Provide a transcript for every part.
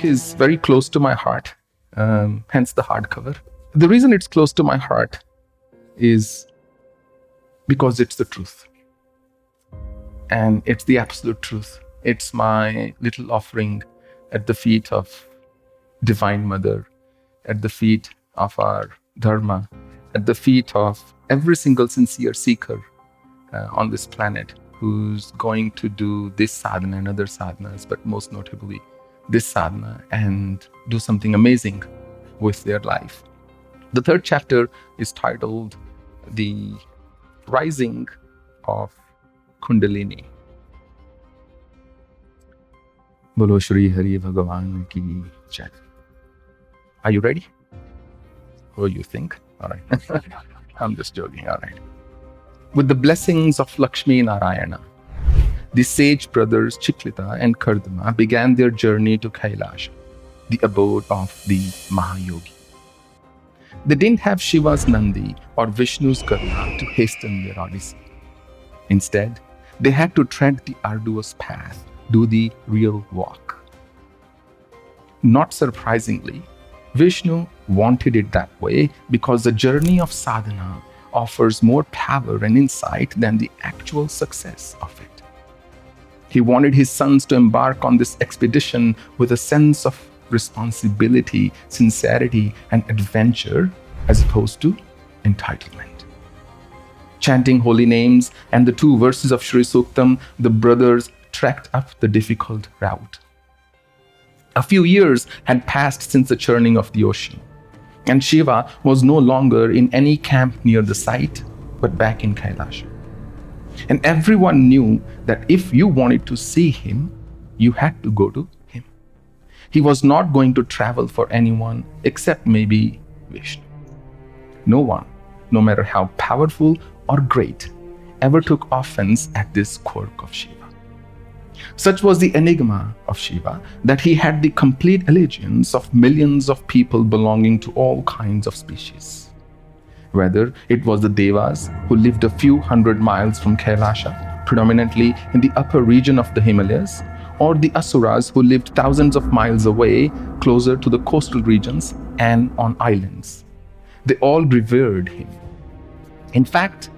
book is very close to my heart, hence the hardcover. The reason it's close to my heart is because it's the truth. And it's the absolute truth. It's my little offering at the feet of Divine Mother, at the feet of our Dharma, at the feet of every single sincere seeker on this planet who's going to do this sadhana and other sadhanas, but most notably this sadhana, and do something amazing with their life. The third chapter is titled The Rising of Kundalini. Bolo Shri Hari Bhagawan ki Jai. Are you ready? What do you think? All right. I'm just joking. All right. With the blessings of Lakshmi Narayana, the sage brothers Chiklita and Kardama began their journey to Kailasha, the abode of the Mahayogi. They didn't have Shiva's Nandi or Vishnu's Karuna to hasten their odyssey. Instead, they had to tread the arduous path, do the real walk. Not surprisingly, Vishnu wanted it that way because the journey of sadhana offers more power and insight than the actual success of it. He wanted his sons to embark on this expedition with a sense of responsibility, sincerity, and adventure as opposed to entitlement. Chanting holy names and the 2 verses of Sri Suktam, the brothers trekked up the difficult route. A few years had passed since the churning of the ocean, and Shiva was no longer in any camp near the site, but back in Kailasha. And everyone knew that if you wanted to see him, you had to go to him. He was not going to travel for anyone except maybe Vishnu. No one, no matter how powerful or great, ever took offense at this quirk of Shiva. Such was the enigma of Shiva that he had the complete allegiance of millions of people belonging to all kinds of species. Whether it was the Devas who lived a few hundred miles from Kailasha, predominantly in the upper region of the Himalayas, or the Asuras who lived thousands of miles away, closer to the coastal regions and on islands. They all revered him. In fact,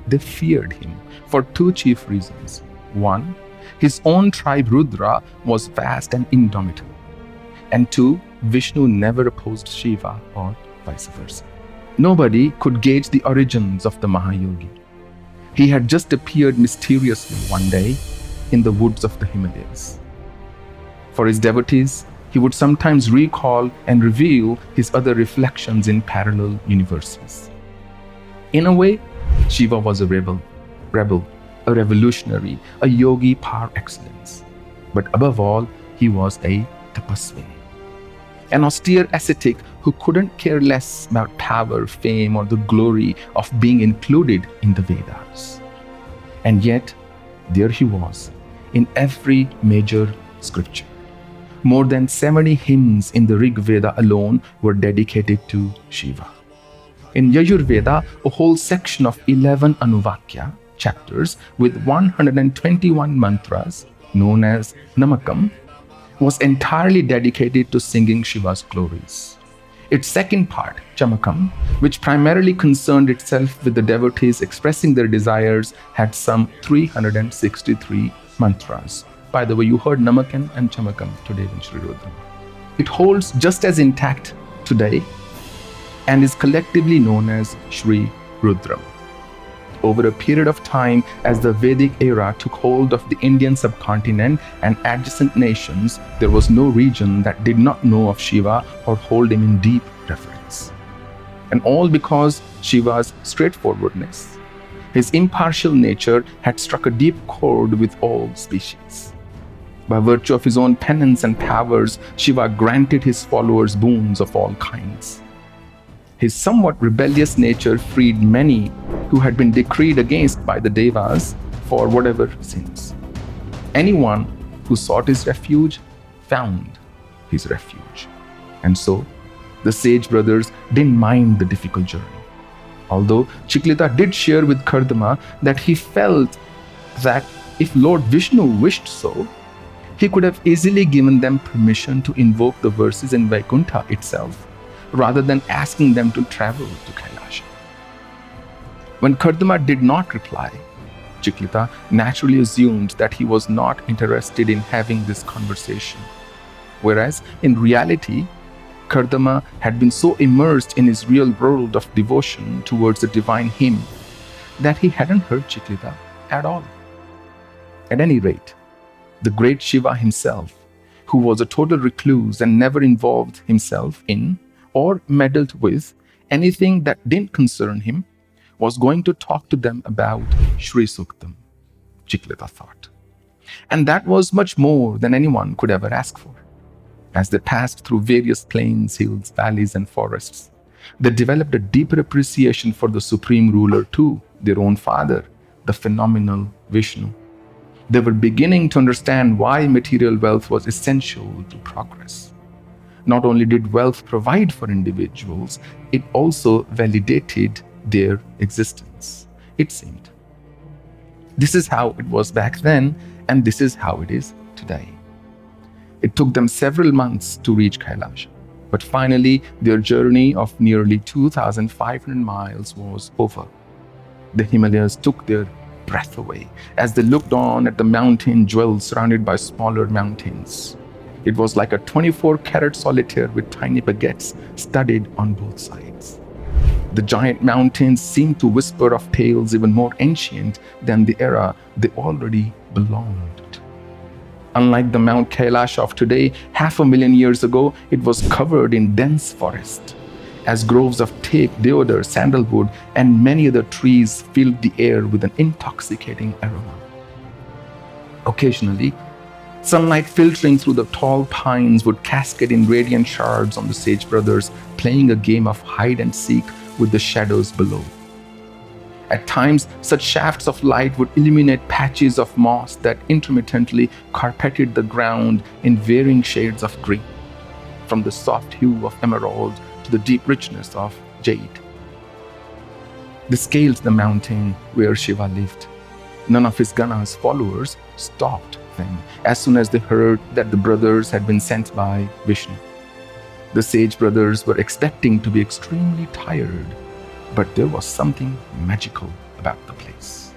they feared him for 2 chief reasons. 1, his own tribe Rudra was vast and indomitable. And 2, Vishnu never opposed Shiva or vice versa. Nobody could gauge the origins of the Mahayogi. He had just appeared mysteriously one day in the woods of the Himalayas. For his devotees, he would sometimes recall and reveal his other reflections in parallel universes. In a way, Shiva was a rebel, a revolutionary, a yogi par excellence. But above all, he was a tapasvini, an austere ascetic who couldn't care less about power, fame, or the glory of being included in the Vedas. And yet, there he was, in every major scripture. More than 70 hymns in the Rig Veda alone were dedicated to Shiva. In Yajur Veda, a whole section of 11 Anuvakya chapters with 121 mantras, known as Namakam, was entirely dedicated to singing Shiva's glories. Its second part, Chamakam, which primarily concerned itself with the devotees expressing their desires, had some 363 mantras. By the way, you heard Namakam and Chamakam today in Sri Rudram. It holds just as intact today and is collectively known as Sri Rudram. Over a period of time, as the Vedic era took hold of the Indian subcontinent and adjacent nations, there was no region that did not know of Shiva or hold him in deep reverence. And all because Shiva's straightforwardness. His impartial nature had struck a deep chord with all species. By virtue of his own penance and powers, Shiva granted his followers boons of all kinds. His somewhat rebellious nature freed many who had been decreed against by the Devas for whatever sins. Anyone who sought his refuge found his refuge. And so, the sage brothers didn't mind the difficult journey. Although Chiklita did share with Kardama that he felt that if Lord Vishnu wished so, He could have easily given them permission to invoke the verses in Vaikuntha itself, rather than asking them to travel to Kailasha. When Kardama did not reply, Chiklita naturally assumed that he was not interested in having this conversation, whereas in reality, Kardama had been so immersed in his real world of devotion towards the divine him that he hadn't heard Chiklita at all. At any rate, the great Shiva himself, who was a total recluse and never involved himself in or meddled with anything that didn't concern him, was going to talk to them about Sri Suktam, Chiklita thought. And that was much more than anyone could ever ask for. As they passed through various plains, hills, valleys, and forests, they developed a deeper appreciation for the supreme ruler too, their own father, the phenomenal Vishnu. They were beginning to understand why material wealth was essential to progress. Not only did wealth provide for individuals, it also validated their existence, it seemed. This is how it was back then, and this is how it is today. It took them several months to reach Kailasha, but finally their journey of nearly 2,500 miles was over. The Himalayas took their breath away as they looked on at the mountain jewels surrounded by smaller mountains. It was like a 24-carat solitaire with tiny baguettes studded on both sides. The giant mountains seemed to whisper of tales even more ancient than the era they already belonged to. Unlike the Mount Kailasha of today, 500,000 years ago, it was covered in dense forest, as groves of teak, deodar, sandalwood, and many other trees filled the air with an intoxicating aroma. Occasionally, sunlight filtering through the tall pines would cascade in radiant shards on the sage brothers playing a game of hide and seek with the shadows below. At times, such shafts of light would illuminate patches of moss that intermittently carpeted the ground in varying shades of green, from the soft hue of emerald to the deep richness of jade. They scaled the mountain where Shiva lived. None of his Gana's followers stopped them as soon as they heard that the brothers had been sent by Vishnu. The sage brothers were expecting to be extremely tired, but there was something magical about the place.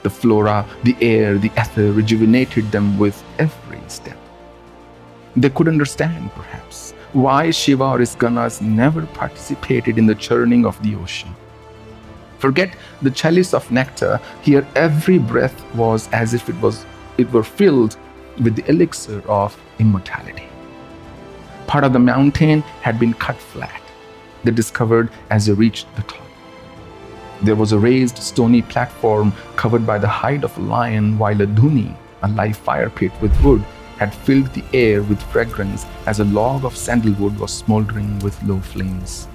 The flora, the air, the ether rejuvenated them with every step. They could understand, perhaps, why Shiva or his Ganas never participated in the churning of the ocean. Forget the chalice of nectar, here every breath was as if it were filled with the elixir of immortality. Part of the mountain had been cut flat, they discovered as they reached the top. There was a raised stony platform covered by the hide of a lion, while a dhuni, a live fire pit with wood, had filled the air with fragrance as a log of sandalwood was smoldering with low flames.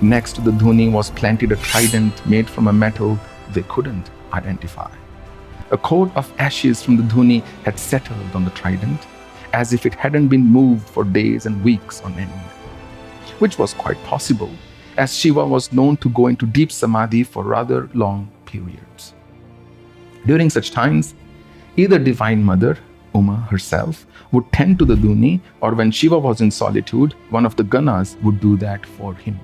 Next to the dhuni was planted a trident made from a metal they couldn't identify. A coat of ashes from the dhuni had settled on the trident, as if it hadn't been moved for days and weeks on end, which was quite possible, as Shiva was known to go into deep samadhi for rather long periods. During such times, either Divine Mother, Uma herself, would tend to the dhuni, or when Shiva was in solitude, one of the Ganas would do that for him.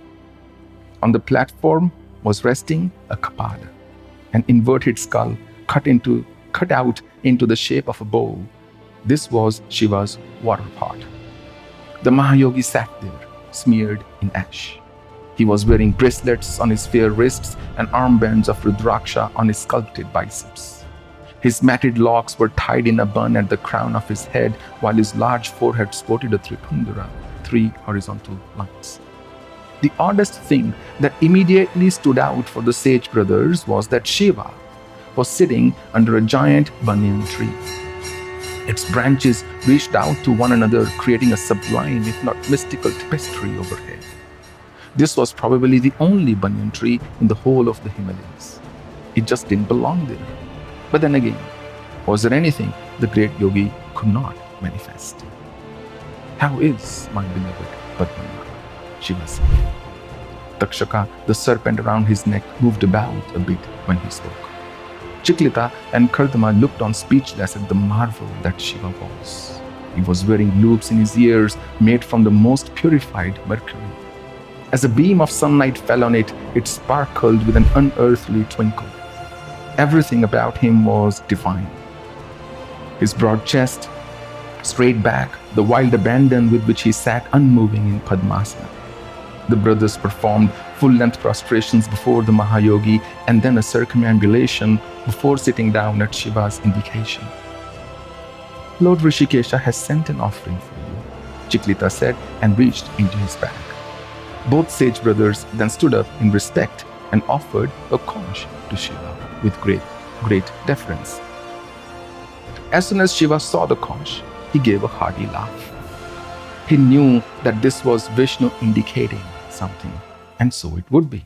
On the platform was resting a kapala, an inverted skull cut out into the shape of a bowl. This was Shiva's water pot. The Mahayogi sat there, smeared in ash. He was wearing bracelets on his fair wrists and armbands of Rudraksha on his sculpted biceps. His matted locks were tied in a bun at the crown of his head, while his large forehead sported a tripundara, 3 horizontal lines. The oddest thing that immediately stood out for the sage brothers was that Shiva was sitting under a giant banyan tree. Its branches reached out to one another, creating a sublime, if not mystical, tapestry overhead. This was probably the only banyan tree in the whole of the Himalayas. It just didn't belong there. But then again, was there anything the great yogi could not manifest? How is my beloved Padmanabha? Shiva said. Takshaka, the serpent around his neck, moved about a bit when he spoke. Chiklita and Kardama looked on speechless at the marvel that Shiva was. He was wearing loops in his ears made from the most purified mercury. As a beam of sunlight fell on it, it sparkled with an unearthly twinkle. Everything about him was divine. His broad chest, straight back, the wild abandon with which he sat unmoving in Padmasana. The brothers performed full-length prostrations before the Mahayogi and then a circumambulation before sitting down at Shiva's indication. Lord Rishikesha has sent an offering for you, Chiklita said and reached into his bag. Both sage brothers then stood up in respect and offered a conch to Shiva with great deference. As soon as Shiva saw the conch, he gave a hearty laugh. He knew that this was Vishnu indicating something, and so it would be.